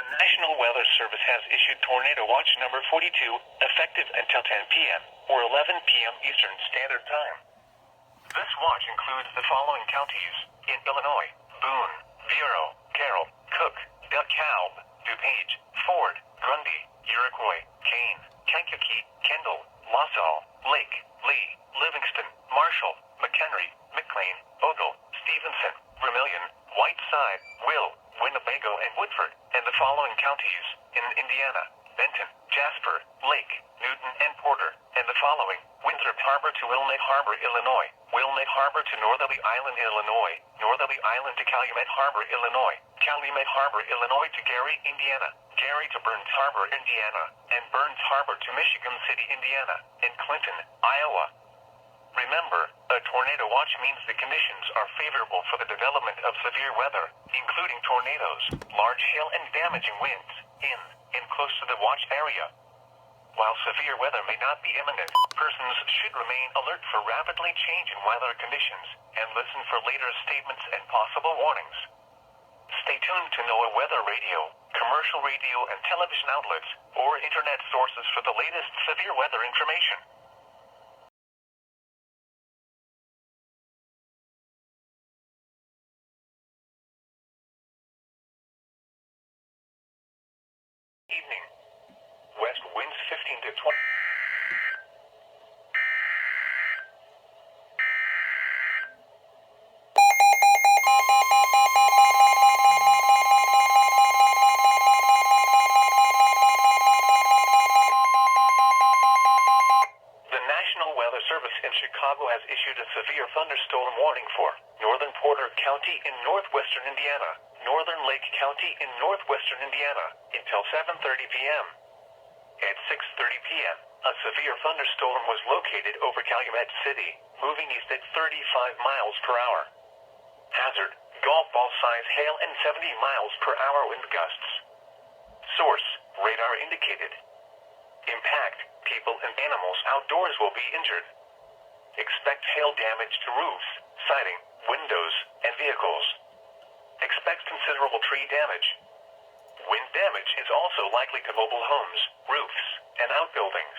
National Weather Service has issued Tornado Watch number 42, effective until 10 p.m. or 11 p.m. Eastern Standard Time. This watch includes the following counties in Illinois: Boone, Vero, Carroll, Cook, DeKalb, DuPage, Ford, Grundy, Iroquois, Kane, Kankakee, Kendall, Wausau, Lake, Lee, Livingston, Marshall, McHenry, McLean, Ogle, Stevenson, Vermilion, Whiteside, Will, Winnebago, and Woodford, and the following counties in Indiana: Benton, Jasper, Lake, Newton, and Porter, and the following: Winthrop Harbor to Wilmette Harbor, Illinois; Wilmette Harbor to Northerly Island, Illinois; Northerly Island to Calumet Harbor, Illinois; Calumet Harbor, Illinois to Gary, Indiana; Gary to Burns Harbor, Indiana; and Burns Harbor to Michigan City, Indiana; and Clinton, Iowa. Remember, a tornado watch means the conditions are favorable for the development of severe weather, including tornadoes, large hail, and damaging winds, in and close to the watch area. While severe weather may not be imminent, persons should remain alert for rapidly changing weather conditions, and listen for later statements and possible warnings. Stay tuned to NOAA weather radio, commercial radio and television outlets, or internet sources for the latest severe weather information. Evening. West winds 15 to 20. The National Weather Service in Chicago has issued a severe thunderstorm warning for northern Porter County in northwestern Indiana, northern Lake County in northwestern Indiana, until 7:30 p.m. At 6:30 p.m., a severe thunderstorm was located over Calumet City, moving east at 35 miles per hour. Hazard: golf ball size hail and 70 miles per hour wind gusts. Source: radar indicated. Impact: people and animals outdoors will be injured. Expect hail damage to roofs, siding, windows, and vehicles. Expect considerable tree damage. Wind damage is also likely to mobile homes, roofs, and outbuildings.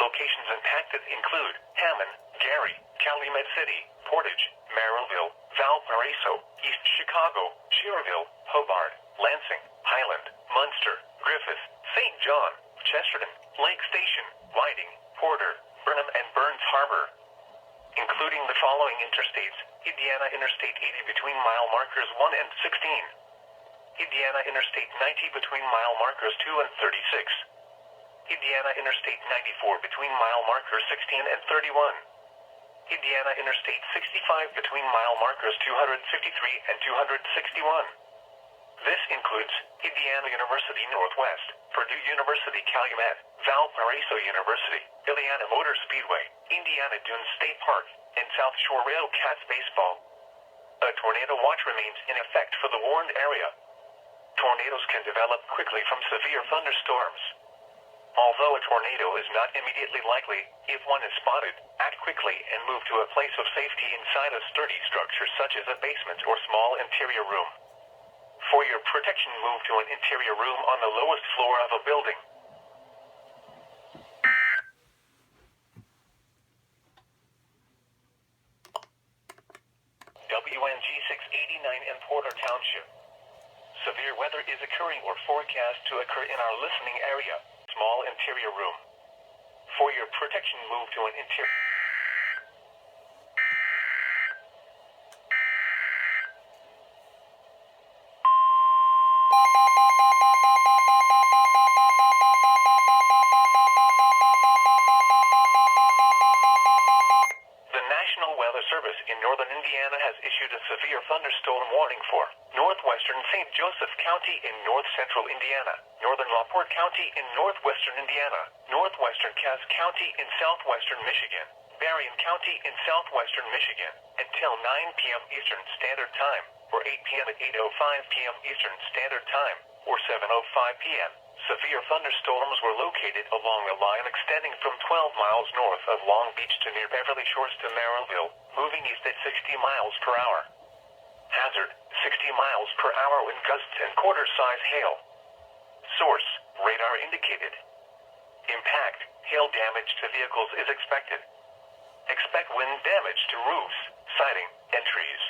Locations impacted include Hammond, Gary, Calumet City, Portage, Merrillville, Valparaiso, East Chicago, Schererville, Hobart, Lansing, Highland, Munster, Griffith, St. John, Chesterton, Lake Station, Whiting, Porter, Burnham, and Burns Harbor. Including the following interstates: Indiana Interstate 80 between mile markers 1 and 16. Indiana Interstate 90 between mile markers 2 and 36. Indiana Interstate 94 between mile markers 16 and 31. Indiana Interstate 65 between mile markers 253 and 261. This includes Indiana University Northwest, Purdue University Calumet, Valparaiso University, Indiana Motor Speedway, Indiana Dunes State Park, and South Shore Railcats Baseball. A tornado watch remains in effect for the warned area. Tornadoes can develop quickly from severe thunderstorms. Although a tornado is not immediately likely, if one is spotted, act quickly and move to a place of safety inside a sturdy structure such as a basement or small interior room. For your protection, move to an interior room on the lowest floor of a building. WNG 689 in Porter Township. Severe weather is occurring or forecast to occur in our listening area. Small interior room. For your protection, move to an interior. The National Weather Service in northern Indiana has issued a severe thunderstorm warning for northwestern St. Joseph County in north central Indiana, northern LaPorte County in northwestern Indiana, northwestern Cass County in southwestern Michigan, Berrien County in southwestern Michigan, until 9 p.m. Eastern Standard Time, or 8 p.m. at 8:05 p.m. Eastern Standard Time, or 7:05 p.m. Severe thunderstorms were located along a line extending from 12 miles north of Long Beach to near Beverly Shores to Merrillville, moving east at 60 miles per hour. Hazard: 60 miles per hour wind gusts and quarter-size hail. Source, radar indicated. Impact, hail damage to vehicles is expected. Expect wind damage to roofs, siding, and trees.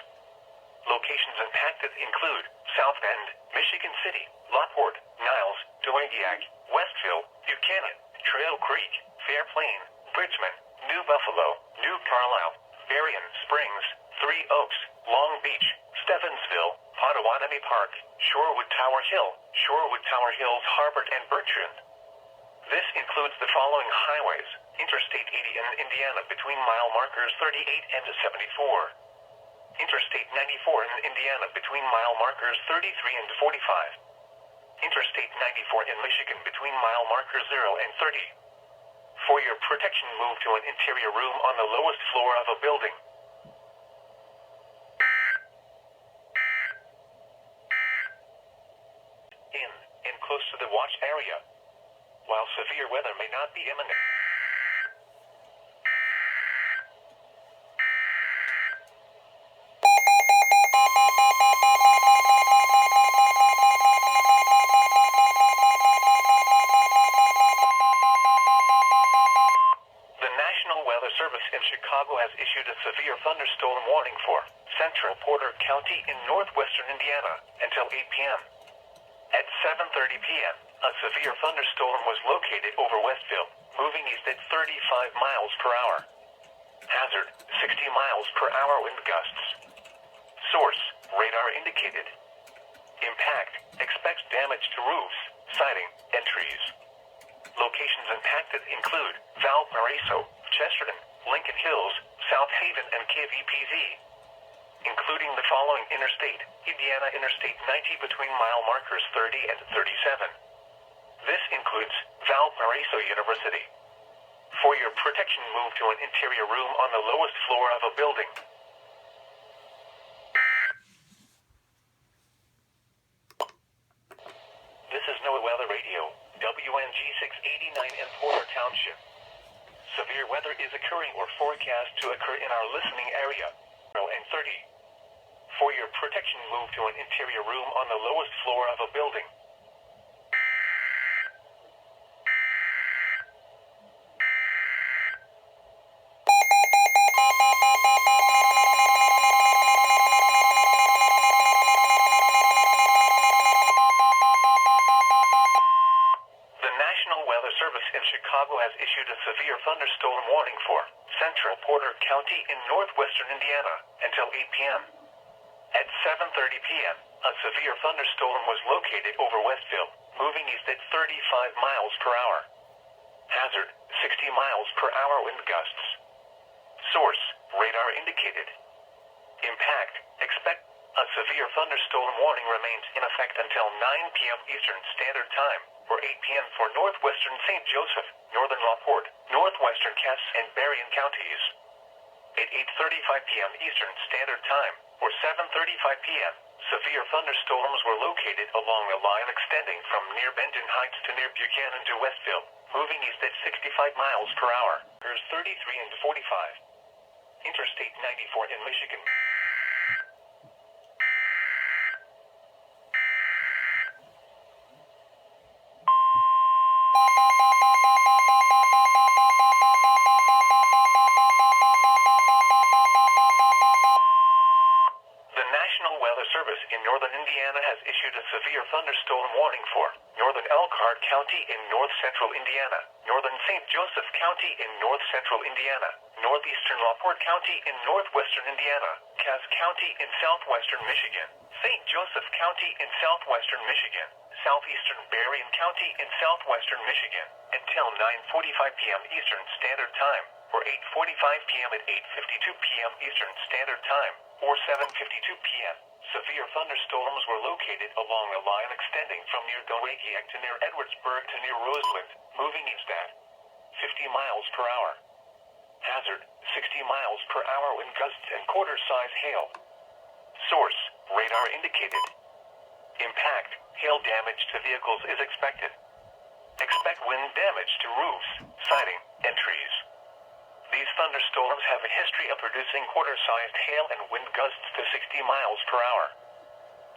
Locations impacted include South Bend, Michigan City, Lockport, Niles, Dowagiac, Westville, Buchanan, Trail Creek, Fair Plain, Bridgman, New Buffalo, New Carlisle, Berrien Springs, Three Oaks, Long Beach, Stevensville, Potawatomi Park, Shorewood Tower Hills, Harbor, and Bertrand. This includes the following highways: Interstate 80 in Indiana between mile markers 38 and 74. Interstate 94 in Indiana between mile markers 33 and 45. Interstate 94 in Michigan between mile markers 0 and 30. For your protection, move to an interior room on the lowest floor of a building. In and close to the watch area. While severe weather may not be imminent, the National Weather Service in Chicago has issued a severe thunderstorm warning for central Porter County in northwestern Indiana until 8 p.m. At 7:30 p.m., a severe thunderstorm was located over Westville, moving east at 35 miles per hour. Hazard, 60 miles per hour wind gusts. Source, radar indicated. Impact, expects damage to roofs, siding, and trees. Locations impacted include Valparaiso, Chesterton, Lincoln Hills, South Haven, and KVPZ. Including the following interstate: Indiana Interstate 90 between mile markers 30 and 37. This includes Valparaiso University. For your protection, move to an interior room on the lowest floor of a building. This is NOAA Weather Radio, WNG 689 in Porter Township. Severe weather is occurring or forecast to occur in our listening area. 0 and 30. For your protection, move to an interior room on the lowest floor of a building. The National Weather Service in Chicago has issued a severe thunderstorm warning for central Porter County in northwestern Indiana until 8 p.m. At 7:30 p.m., a severe thunderstorm was located over Westville, moving east at 35 miles per hour. Hazard, 60 miles per hour wind gusts. Source, radar indicated. Impact, expect. A severe thunderstorm warning remains in effect until 9 p.m. Eastern Standard Time, or 8 p.m. for northwestern St. Joseph, northern LaPorte, northwestern Cass, and Berrien counties. At 8:35 p.m. Eastern Standard Time, or 7:35 p.m., severe thunderstorms were located along a line extending from near Benton Heights to near Buchanan to Westville, moving east at 65 miles per hour. There's 33 and 45. Interstate 94 in Michigan. Service in northern Indiana has issued a severe thunderstorm warning for northern Elkhart County in north central Indiana, northern St. Joseph County in north central Indiana, northeastern LaPorte County in northwestern Indiana, Cass County in southwestern Michigan, St. Joseph County in southwestern Michigan, southeastern Berrien County in southwestern Michigan, until 9:45 p.m. Eastern Standard Time, or 8:45 p.m. at 8:52 p.m. Eastern Standard Time, or 7:52 p.m. Severe thunderstorms were located along a line extending from near Dowagiac to near Edwardsburg to near Roseland, moving east at 50 miles per hour. Hazard, 60 miles per hour wind gusts and quarter-size hail. Source, radar indicated. Impact, hail damage to vehicles is expected. Expect wind damage to roofs, siding, and trees. These thunderstorms have a history of producing quarter-sized hail and wind gusts to 60 miles per hour.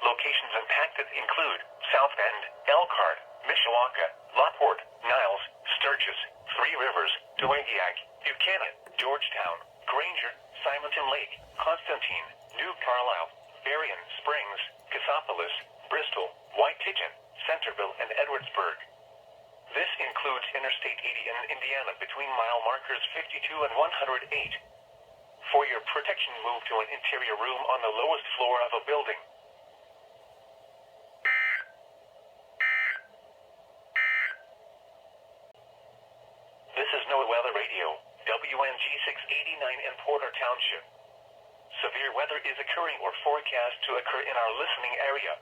Locations impacted include South Bend, Elkhart, Mishawaka, Lockport, Niles, Sturgis, Three Rivers, Dowagiac, Buchanan, Georgetown, Granger, Simonton Lake, Constantine, New Carlisle, Berrien Springs, Cassopolis, Bristol, White Pigeon, Centerville, and Edwardsburg. This includes Interstate 80 in Indiana between mile markers 52 and 108. For your protection, move to an interior room on the lowest floor of a building. This is NOAA Weather Radio, WNG 689 in Porter Township. Severe weather is occurring or forecast to occur in our listening area.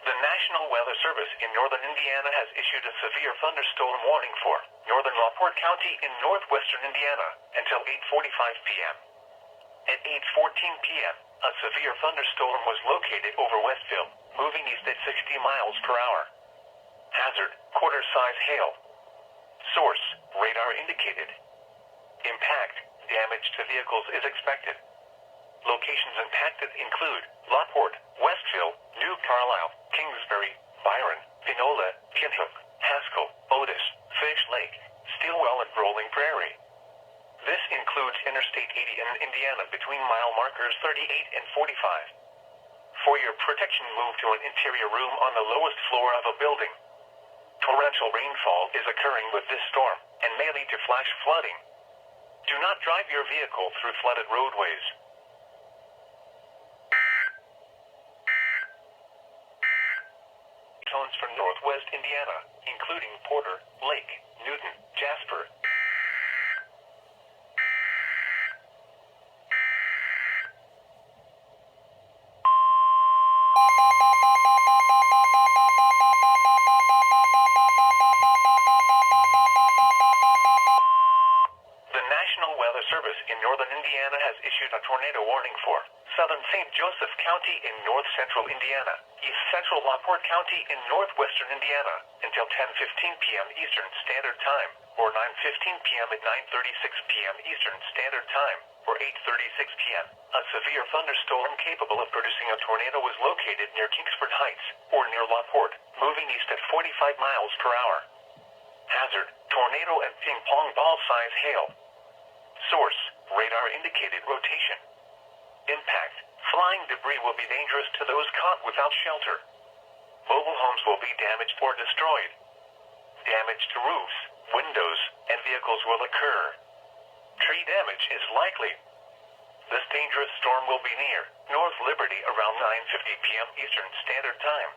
The National Weather Service in northern Indiana has issued a severe thunderstorm warning for northern Lockport County in northwestern Indiana until 8:45 p.m. At 8:14 p.m., a severe thunderstorm was located over Westville, moving east at 60 miles per hour. Hazard, quarter-size hail. Source, radar indicated. Impact, damage to vehicles is expected. Locations impacted include Lockport, Westville, New Carlisle, Kingsbury, Byron, Pinola, Kinhook, Haskell, Otis, Fish Lake, Stilwell, and Rolling Prairie. This includes Interstate 80 in Indiana between mile markers 38 and 45. For your protection, move to an interior room on the lowest floor of a building. Torrential rainfall is occurring with this storm and may lead to flash flooding. Do not drive your vehicle through flooded roadways. Tones from northwest Indiana, including Porter, Lake, Newton, Jasper. The National Weather Service in northern Indiana has issued a tornado warning for southern St. Joseph County in north central Indiana, east central Lockport County in northwestern Indiana, until 10:15 p.m. Eastern Standard Time, or 9:15 p.m. at 9:36 p.m. Eastern Standard Time, or 8:36 p.m. A severe thunderstorm capable of producing a tornado was located near Kingsford Heights, or near Lockport, moving east at 45 miles per hour. Hazard, tornado and ping-pong ball-size hail. Source, radar indicated rotation. Impact, flying debris will be dangerous to those caught without shelter. Mobile homes will be damaged or destroyed. Damage to roofs, windows, and vehicles will occur. Tree damage is likely. This dangerous storm will be near North Liberty around 9:50 p.m. Eastern Standard Time.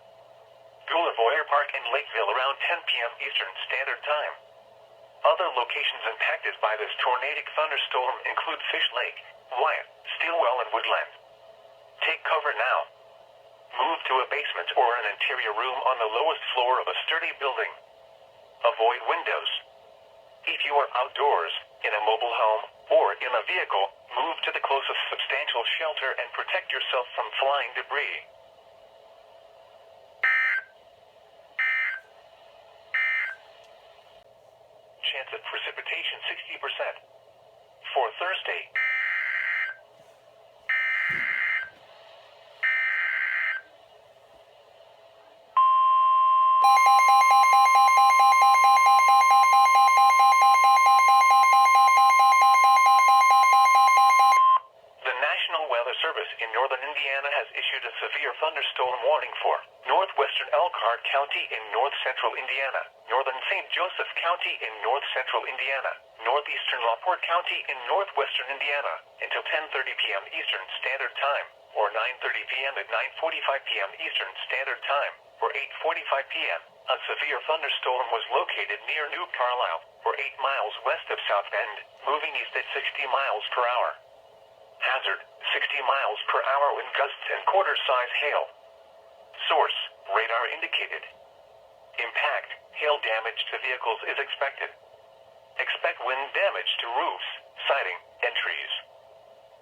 Boulevard Park and Lakeville around 10 p.m. Eastern Standard Time. Other locations impacted by this tornadic thunderstorm include Fish Lake, Wyatt, Stilwell, and Woodland. Take cover now. Move to a basement or an interior room on the lowest floor of a sturdy building. Avoid windows. If you are outdoors, in a mobile home, or in a vehicle, move to the closest substantial shelter and protect yourself from flying debris. Chance of precipitation 60%. For Thursday. The National Weather Service in northern Indiana has issued a severe thunderstorm warning for northwestern Elkhart County in north central Indiana, northern St. Joseph County in north central Indiana, northeastern Lockport County in northwestern Indiana, until 10:30 p.m. Eastern Standard Time, or 9:30 p.m. at 9:45 p.m. Eastern Standard Time, or 8:45 p.m. A severe thunderstorm was located near New Carlisle, or 8 miles west of South Bend, moving east at 60 miles per hour. Hazard, 60 miles per hour wind gusts and quarter-size hail. Source, radar indicated. Impact, hail damage to vehicles is expected. Expect wind damage to roofs, siding, and trees.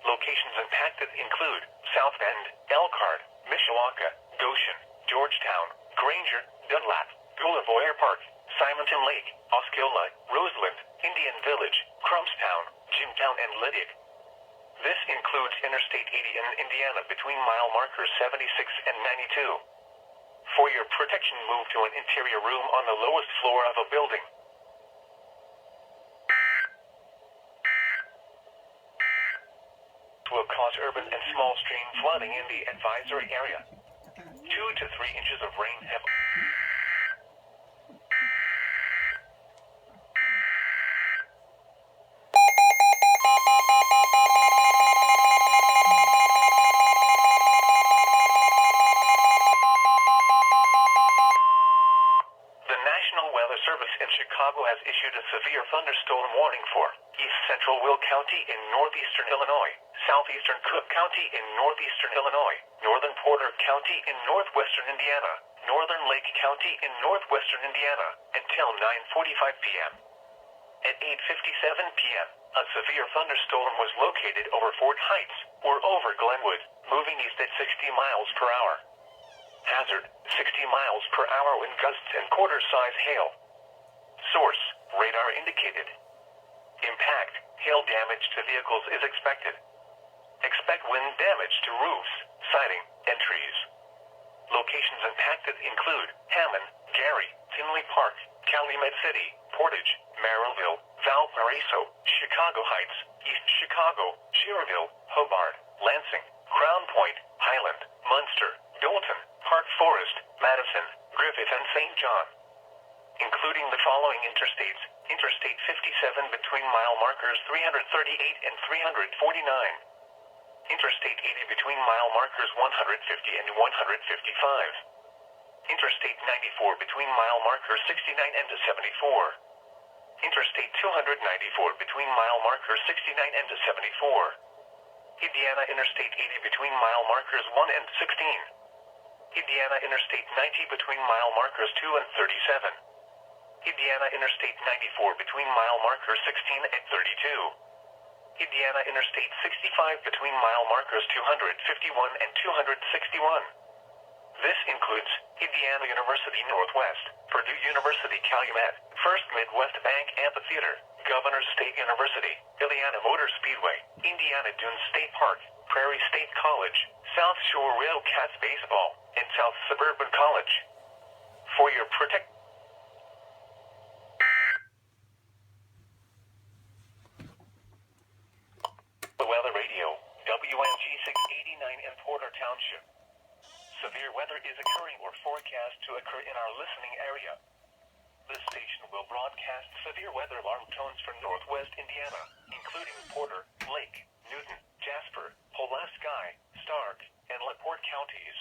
Locations impacted include South Bend, Elkhart, Mishawaka, Goshen, Georgetown, Granger, Dunlap, Gulliver Park, Simonton Lake, Osceola, Roseland, Indian Village, Crumpstown, Jimtown, and Lydic. This includes Interstate 80 in Indiana between mile markers 76 and 92. For your protection, move to an interior room on the lowest floor of a building. Will cause urban and small stream flooding in the advisory area. 2 to 3 inches of rain have... The National Weather Service in Chicago has issued a severe thunderstorm warning for East Central Will County in northeastern Illinois, southeastern Cook County in northeastern Illinois, northern Porter County in northwestern Indiana, northern Lake County in northwestern Indiana, until 9:45 p.m. At 8:57 p.m., a severe thunderstorm was located over Fort Heights, or over Glenwood, moving east at 60 miles per hour. Hazard, 60 miles per hour wind gusts and quarter-size hail. Source, radar indicated. Impact, hail damage to vehicles is expected. Expect wind damage to roofs, siding, and trees. Locations impacted include Hammond, Gary, Tinley Park, Calumet City, Portage, Merrillville, Valparaiso, Chicago Heights, East Chicago, Schererville, Hobart, Lansing, Crown Point, Highland, Munster, Dolton, Park Forest, Madison, Griffith, and St. John. Including the following interstates: Interstate 57 between mile markers 338 and 349. Interstate 80 between mile markers 150 and 155. Interstate 94 between mile markers 69 and 74. Interstate 294 between mile markers 69 and 74. Indiana Interstate 80 between mile markers 1 and 16. Indiana Interstate 90 between mile markers 2 and 37. Indiana Interstate 94 between mile markers 16 and 32. Indiana Interstate 65 between mile markers 251 and 261. This includes Indiana University Northwest, Purdue University Calumet, First Midwest Bank Amphitheater, Governors State University, Indiana Motor Speedway, Indiana Dunes State Park, Prairie State College, South Shore Railcats Baseball, and South Suburban College. For your The Weather Radio, WNG 689 in Porter Township. Severe weather is occurring or forecast to occur in our listening area. This station will broadcast severe weather alarm tones for northwest Indiana, including Porter, Lake, Newton, Jasper, Pulaski, Stark, and LaPorte counties.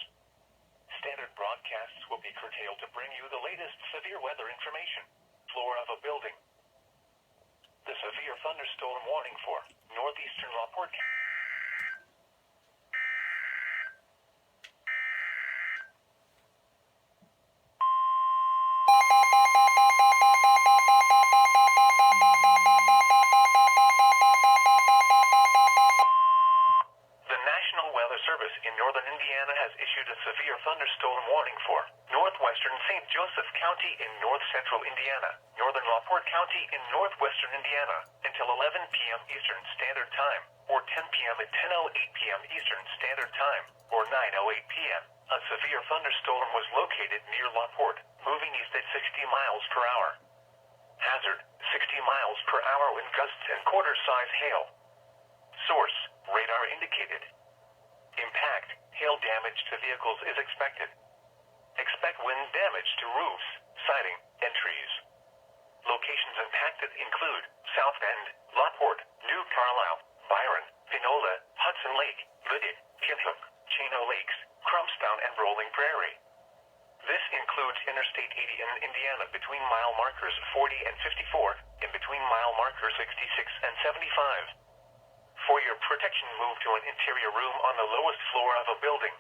Standard broadcasts will be curtailed to bring you the latest severe weather information. Floor of a building. The severe thunderstorm warning for northeastern LaPorte County. Service in northern Indiana has issued a severe thunderstorm warning for northwestern St. Joseph County in north central Indiana, northern LaPorte County in northwestern Indiana, until 11 p.m. Eastern Standard Time, or 10 p.m. at 10:08 p.m. Eastern Standard Time, or 9:08 p.m. A severe thunderstorm was located near LaPorte, moving east at 60 miles per hour. Hazard, 60 miles per hour wind gusts and quarter-size hail. Source, radar indicated. Impact, hail damage to vehicles is expected. Expect wind damage to roofs, siding, and trees. Locations impacted include South Bend, LaPorte, New Carlisle, Byron, Pinola, Hudson Lake, Lydic, Kinhook, Chino Lakes, Crumpstown, and Rolling Prairie. This includes Interstate 80 in Indiana between mile markers 40 and 54, and between mile markers 66 and 75. For your protection, move to an interior room on the lowest floor of a building.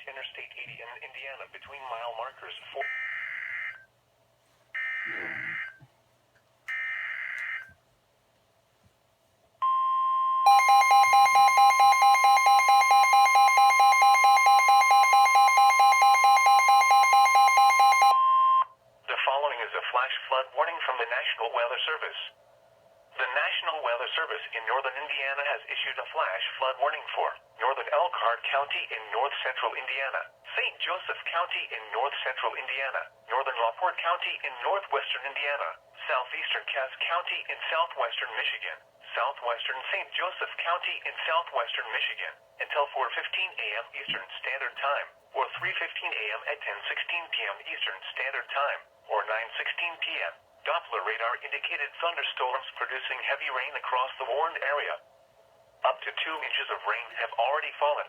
Interstate 80 in Indiana between mile markers 4. from the National Weather Service. The National Weather Service in northern Indiana has issued a flash flood warning for northern Elkhart County in north-central Indiana, St. Joseph County in north-central Indiana, northern LaPorte County in northwestern Indiana, southeastern Cass County in southwestern Michigan, southwestern St. Joseph County in southwestern Michigan, until 4:15 a.m. Eastern Standard Time, or 3:15 a.m. at 10:16 p.m. Eastern Standard Time, or 9:16 p.m. Doppler radar indicated thunderstorms producing heavy rain across the warned area. Up to 2 inches of rain have already fallen.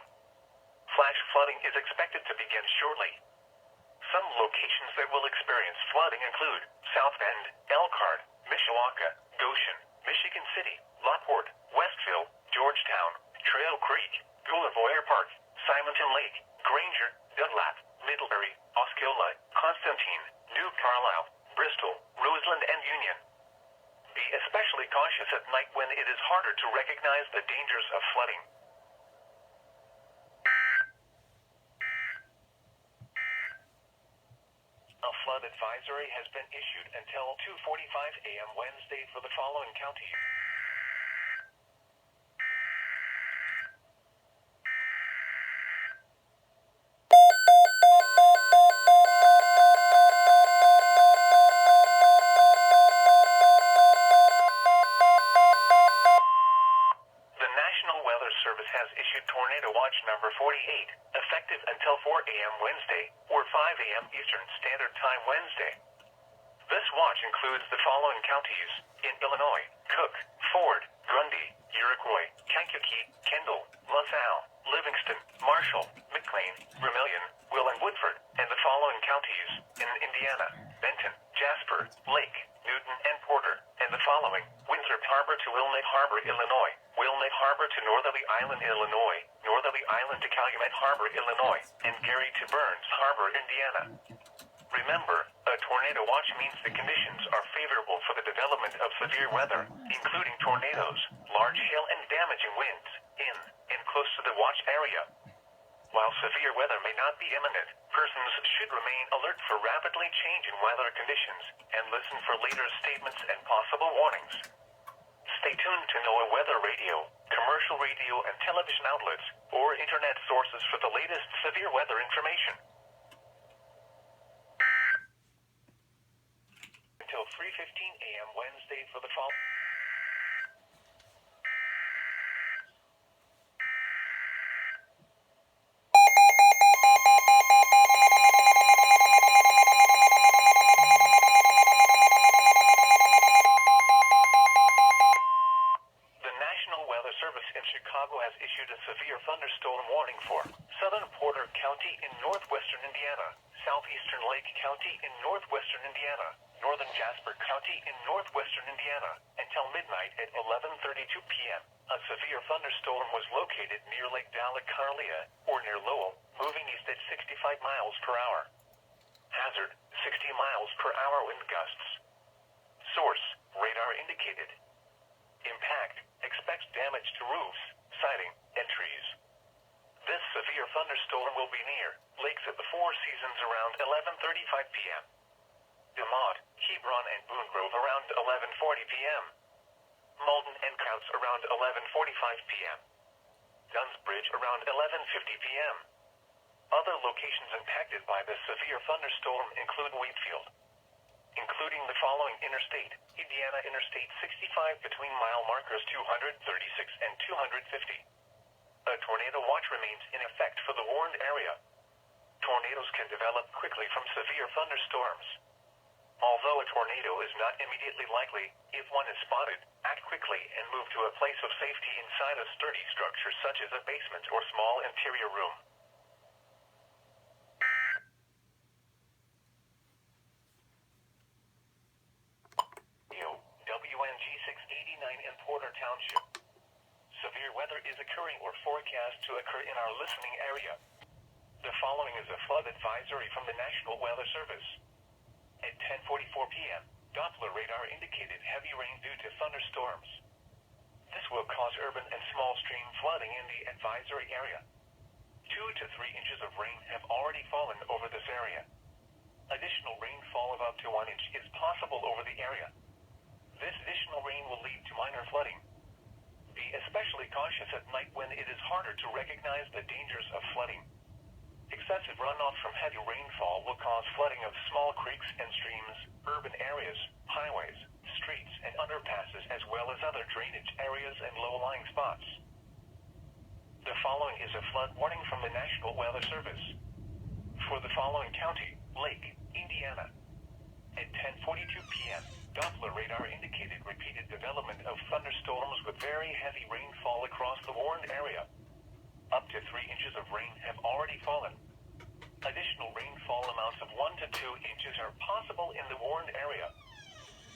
Flash flooding is expected to begin shortly. Some locations that will experience flooding include South Bend, Elkhart, Mishawaka, Goshen, Michigan City, LaPorte, Westville, Georgetown, Trail Creek, Gullavoyer Park, Simonton Lake, Granger, Dunlap, Middlebury, Osceola, Constantine, New Carlisle, Bristol, Roseland, and Union. Be especially cautious at night when it is harder to recognize the dangers of flooding. A flood advisory has been issued until 2:45 a.m. Wednesday for the following counties. Service has issued Tornado Watch number 48, effective until 4 a.m. Wednesday, or 5 a.m. Eastern Standard Time Wednesday. This watch includes the following counties in Illinois: Cook, Ford, Grundy, Iroquois, Kankakee, Kendall, LaSalle, Livingston, Marshall, McLean, Vermilion, Will, and Woodford, and the following counties in Indiana: Benton, Jasper, Lake, Newton, and Porter, and the following: Winthrop Harbor to Wilmette Harbor, Illinois, Wilmette Harbor to Northerly Island, Illinois, Northerly Island to Calumet Harbor, Illinois, and Gary to Burns Harbor, Indiana. Remember, a tornado watch means the conditions are favorable for the development of severe weather, including tornadoes, large hail, and damaging winds, in and close to the watch area. While severe weather may not be imminent, persons should remain alert for rapidly changing weather conditions and listen for later statements and possible warnings. Stay tuned to NOAA weather radio, commercial radio and television outlets, or internet sources for the latest severe weather information. Until 3:15 a.m. Wednesday for the following. Service in Chicago has issued a severe thunderstorm warning for southern Porter County in northwestern Indiana, southeastern Lake County in northwestern Indiana, northern Jasper County in northwestern Indiana, until midnight at 11:32 p.m. A severe thunderstorm was located near Lake Dalecarlia, or near Lowell, moving east at 65 miles per hour. Hazard, 60 miles per hour wind gusts. Source, radar indicated. Impact, expects damage to roofs, siding, and trees. This severe thunderstorm will be near lakes at the Four Seasons around 11:35 p.m. DeMotte, Hebron, and Boone Grove around 11:40 p.m. Malden and Krauts around 11:45 p.m. Dunn's Bridge around 11:50 p.m. Other locations impacted by this severe thunderstorm include Wheatfield, including the following interstate: Indiana Interstate 65 between mile markers 236 and 250. A tornado watch remains in effect for the warned area. Tornadoes can develop quickly from severe thunderstorms. Although a tornado is not immediately likely, if one is spotted, act quickly and move to a place of safety inside a sturdy structure such as a basement or small interior room. WNG 689 in Porter Township. Severe weather is occurring or forecast to occur in our listening area. The following is a flood advisory from the National Weather Service. At 10:44 p.m., Doppler radar indicated heavy rain due to thunderstorms. This will cause urban and small stream flooding in the advisory area. 2 to 3 inches of rain have already fallen over this area. Additional rainfall of up to 1 inch is possible over the area. This additional rain will lead to minor flooding. Be especially cautious at night when it is harder to recognize the dangers of flooding. Excessive runoff from heavy rainfall will cause flooding of small creeks and streams, urban areas, highways, streets, and underpasses, as well as other drainage areas and low-lying spots. The following is a flood warning from the National Weather Service. For the following county, Lake, Indiana. At 10:42 p.m., Doppler radar indicated repeated development of thunderstorms with very heavy rainfall across the warned area. Up to 3 inches of rain have already fallen. Additional rainfall amounts of 1 to 2 inches are possible in the warned area.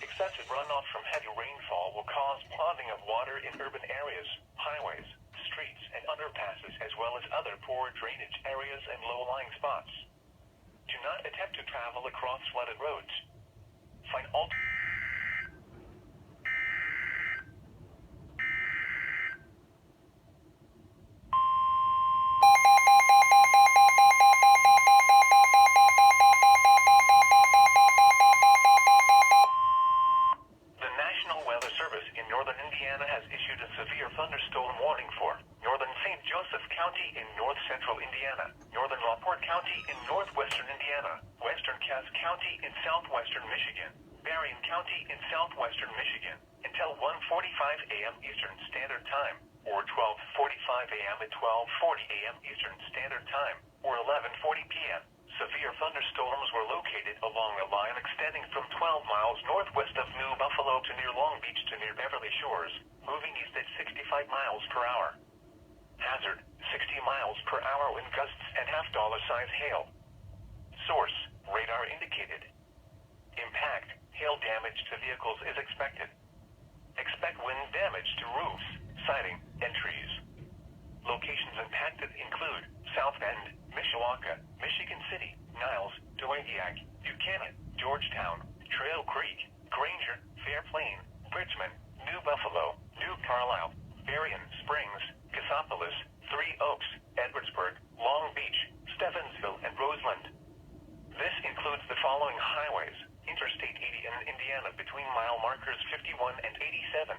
Excessive runoff from heavy rainfall will cause ponding of water in urban areas, highways, streets, and underpasses, as well as other poor drainage areas and low-lying spots. Do not attempt to travel across flooded roads. Find The National Weather Service in northern Indiana has issued a severe thunderstorm warning for northern St. Joseph County in north-central Indiana, northern LaPorte County in northwestern Indiana, western Cass County in southwestern Michigan, Berrien County in southwestern Michigan, until 1:45 a.m. Eastern Standard Time, or 12:45 a.m. at 12:40 a.m. Eastern Standard Time, or 11:40 p.m. Severe thunderstorms were located along a line extending from 12 miles northwest of New Buffalo to near Long Beach to near Beverly Shores, moving east at 65 miles per hour. Hazard, 60 miles per hour wind gusts and half-dollar-size hail. Source, radar indicated. Impact, hail damage to vehicles is expected. Expect wind damage to roofs, siding, and trees. Locations impacted include South Bend, Mishawaka, Michigan City, Niles, Dowagiac, Buchanan, Georgetown, Trail Creek, Granger, Fairplain, Bridgman, New Buffalo, New Carlisle, Berrien Springs, Cassopolis, Three Oaks, Edwardsburg, Long Beach, Stevensville, and Roseland. This includes the following highways: Interstate 80 in Indiana between mile markers 51 and 87.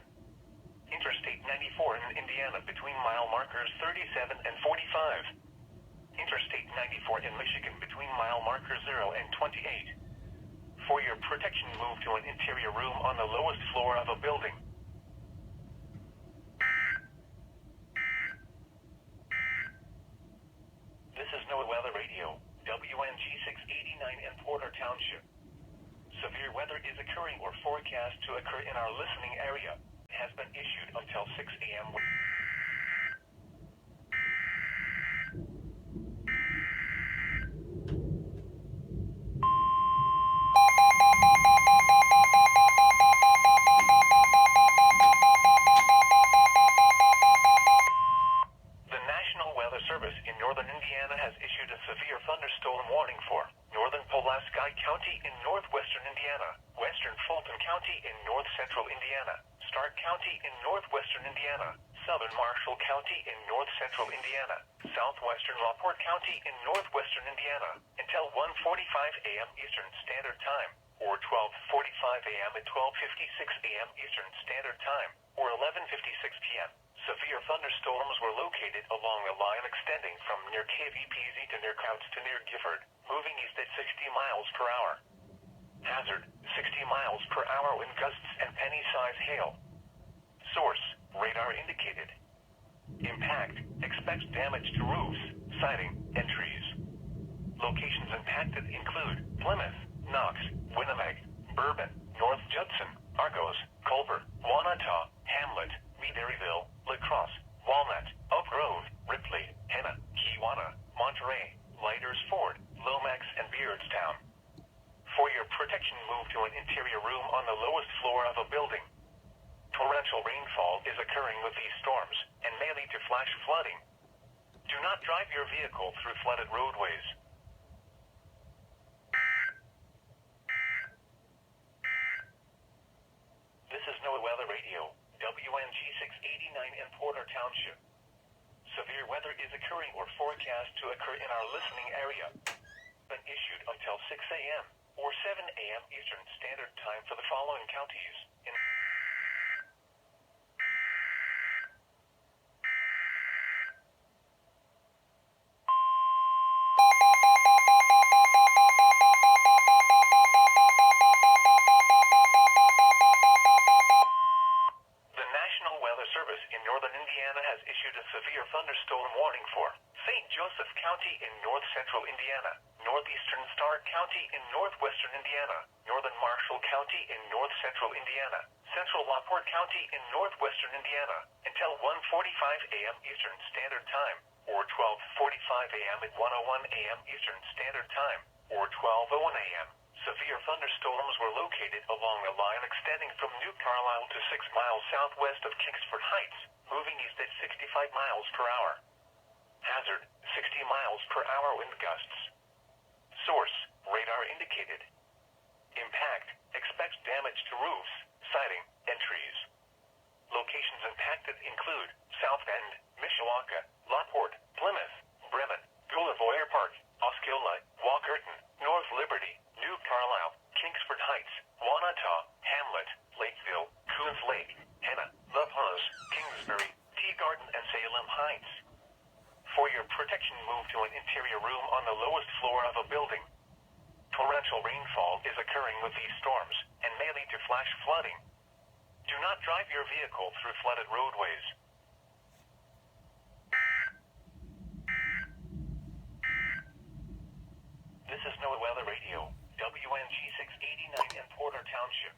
Interstate 94 in Indiana between mile markers 37 and 45. Interstate 94 in Michigan between mile markers 0 and 28. For your protection, move to an interior room on the lowest floor of a building. This is NOAA Weather Radio, WNG 689 in Porter Township. Severe weather is occurring or forecast to occur in our listening area. Has been issued until 6 a.m. The National Weather Service in northern Indiana has issued a severe thunderstorm warning for northern Pulaski County in northwestern Indiana, western Fulton County in north-central Indiana, Stark County in northwestern Indiana, southern Marshall County in north-central Indiana, southwestern LaPorte County in northwestern Indiana, until 1:45 a.m. Eastern Standard Time, or 12:45 a.m. at 12:56 a.m. Eastern Standard Time, or 11:56 p.m. Severe thunderstorms were located along a line extending from near KVPZ to near Couts to near Gifford, moving east at 60 miles per hour. Hazard, 60 miles per hour wind gusts and penny-size hail. Source, radar indicated. Impact, expect damage to roofs, siding, and trees. Locations impacted include Plymouth, Knox, Winnipeg, Bourbon, North Judson, Argos, Culver, Wanata, Hamlet, Meaderyville, La Crosse, Walnut, Oak Grove, Ripley, Henna, Kewanna, Monterey, Lighters Ford, Lomax, and Beardstown. For your protection, move to an interior room on the lowest floor of a building. Torrential rainfall is occurring with these storms and may lead to flash flooding. Do not drive your vehicle through flooded roadways. This is NOAA Weather Radio, WNG 689 in Porter Township. Severe weather is occurring or forecast to occur in our listening area. been issued until 6 a.m. or 7 a.m. Eastern Standard Time for the following counties. The National Weather Service in northern Indiana has issued a severe thunderstorm warning for St. Joseph County in north central Indiana, northeastern Starr County in northwestern Indiana, northern Marshall County in north central Indiana, central Lockport County in northwestern Indiana, until 1:45 a.m. Eastern Standard Time, or 12:45 a.m. at 1:01 a.m. Eastern Standard Time, or 12:01 a.m. Severe thunderstorms were located along the line extending from New Carlisle to 6 miles southwest of Kingsford Heights, moving east at 65 miles per hour. Hazard, 60 miles per hour wind gusts. Source, radar indicated. Impact, expects damage to roofs, siding, and trees. Locations impacted include South Bend, Mishawaka, Lockport, Plymouth, Bremen, Gullavoyer Park, Osceola, Walkerton, North Liberty, New Carlisle, Kingsford Heights, Wanata, Hamlet, Lakeville, Coons Lake, Henna, La Paz, Kingsbury, Tea Garden, and Salem Heights. For your protection, move to an interior room on the lowest floor of a building. Torrential rainfall is occurring with these storms and may lead to flash flooding. Do not drive your vehicle through flooded roadways. This is NOAA Weather Radio, WNG 689 in Porter Township.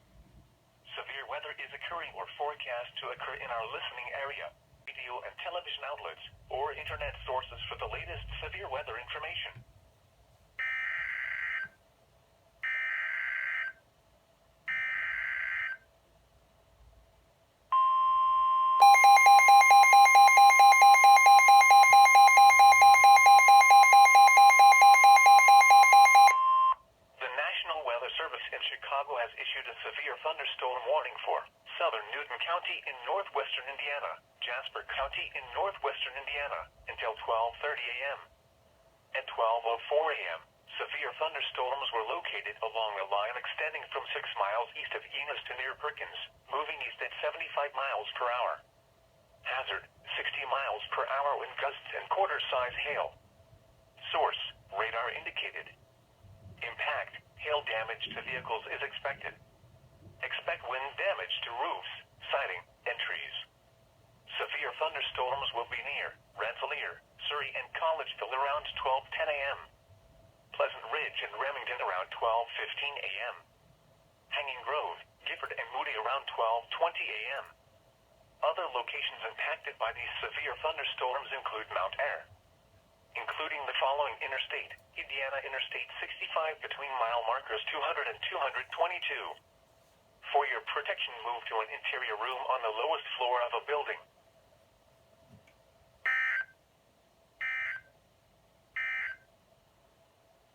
Severe weather is occurring or forecast to occur in our listening area, radio and television outlets, or internet sources for the latest severe weather information. The National Weather Service in Chicago has issued a severe thunderstorm warning for southern Newton County in northwestern Indiana, Jasper County in northwestern Indiana, until 12:30 a.m. At 12:04 a.m., severe thunderstorms were located along the line extending from 6 miles east of Enos to near Perkins, moving east at 75 miles per hour. Hazard, 60 miles per hour wind gusts and quarter-size hail. Source, radar indicated. Impact, hail damage to vehicles is expected. Expect wind damage to roofs, siding, and trees. Severe thunderstorms will be near Rensselaer, Surrey, and Collegeville around 12:10 a.m. Pleasant Ridge and Remington around 12:15 a.m. Hanging Grove, Gifford, and Moody around 12:20 a.m. Other locations impacted by these severe thunderstorms include Mount Ayr, including the following interstate: Indiana Interstate 65 between mile markers 200 and 222. For your protection, move to an interior room on the lowest floor of a building.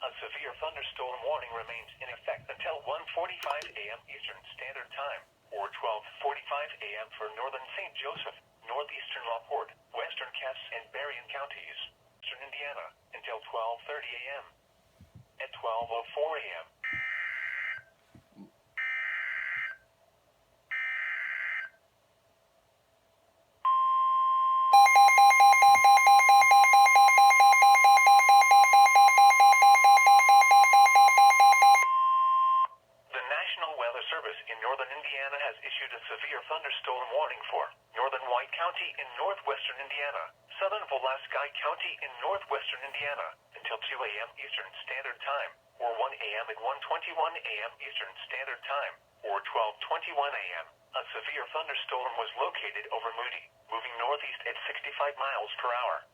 A severe thunderstorm warning remains in effect until 1:45 a.m. Eastern Standard Time, or 12:45 a.m. for northern St. Joseph, northeastern Lockport, western Cass, and Berrien counties, eastern Indiana, until 12:30 a.m. At 12:04 a.m. The National Weather Service in northern Indiana has issued a severe thunderstorm warning for northern White County in northwestern Indiana, southern Pulaski County in northwestern Indiana, until 2 a.m. Eastern Standard Time, or 1 a.m. at 1:21 a.m. Eastern Standard Time, or 12:21 a.m. A severe thunderstorm was located over Moody, moving northeast at 65 miles per hour.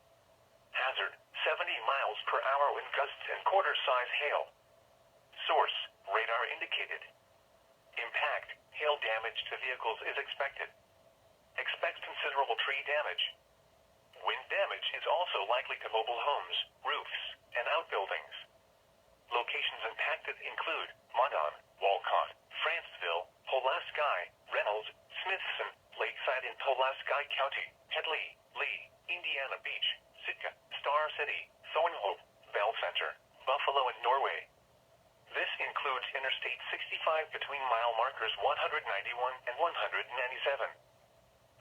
Hazard, 70 miles per hour wind gusts and quarter-size hail. Source, radar indicated. Impact, hail damage to vehicles is expected. Expect considerable tree damage. Wind damage is also likely to mobile homes, roofs, and outbuildings. Locations impacted include Mondon, Walcott, Franceville, Pulaski, Reynolds, Smithson, Lakeside in Pulaski County, Headley, Lee, Indiana Beach, Sitka, Star City, Thornhope, Bell Center, Buffalo and Norway. This includes Interstate 65 between mile markers 191 and 197.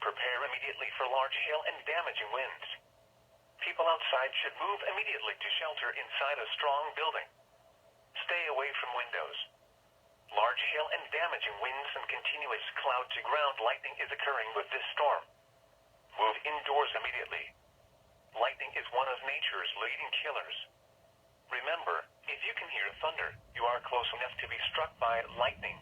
Prepare immediately for large hail and damaging winds. People outside should move immediately to shelter inside a strong building. Stay away from windows. Large hail and damaging winds and continuous cloud-to-ground lightning is occurring with this storm. Move indoors immediately. Lightning is one of nature's leading killers. Remember, if you can hear thunder, you are close enough to be struck by lightning.